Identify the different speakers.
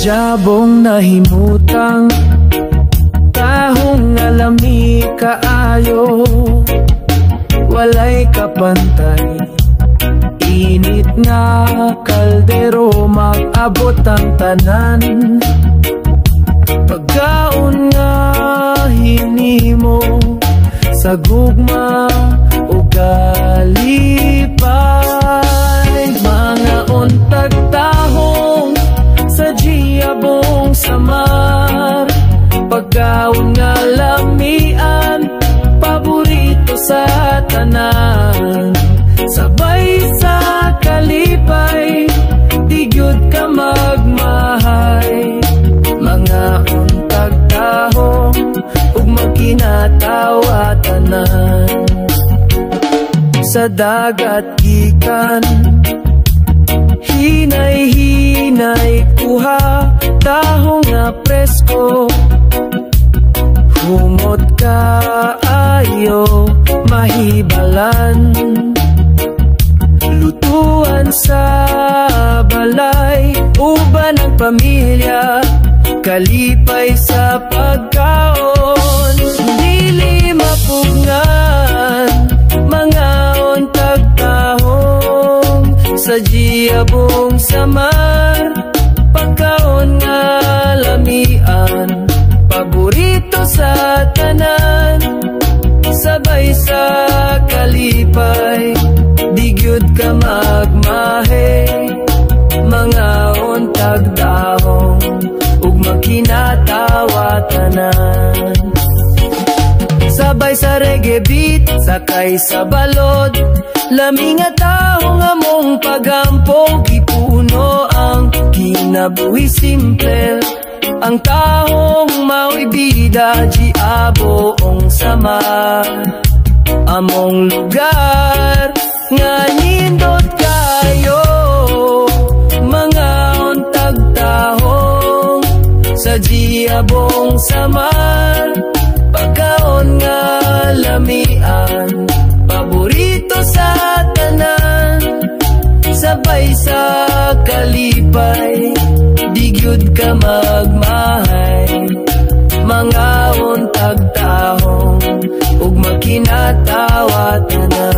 Speaker 1: Jabong nahimutang tahong alami kaayo, walay kapantay. Init nga kaldero mag-abot ang tanan. Pagkaon nga hinimo sa gugma o galipay. Mga untag tahong sa giyabong samar. Pagkaon nga lamian, paborito sa tanan. Sabay sa kalipay, di gyud ka magmahay. Mga untag tahong ug magkinatawa tanan. Sa dagat gikan, hinay-hinay kuha, tahong nga presko. Humot ka ayo, mahibalan. Lutuan sa balay, uban ang pamilya, kalipay sa pagkaon. Dili mapugngan, mga untag tahong sa giyabong samar. Pagkaon nga lamian, paborito sa tanan. Sabay sa kalipay, di gyud ka magmahe. Mga untag tahong ug magkinatawa tanan. Sabay sa reggae beat, sakay sa balod, lami nga tahong among pagampo. Gipuno ang kinabuhi simple, ang tahong mauibida giaboong sama. Among lugar nga nindot kayo, mga untag tahong sa giabong samar. Pagkaon nga lamian, paborito sa tanan. Sabay sa kalipay, di gyud ka magmahay. Mga untag tahong ug magkinatawa tanan.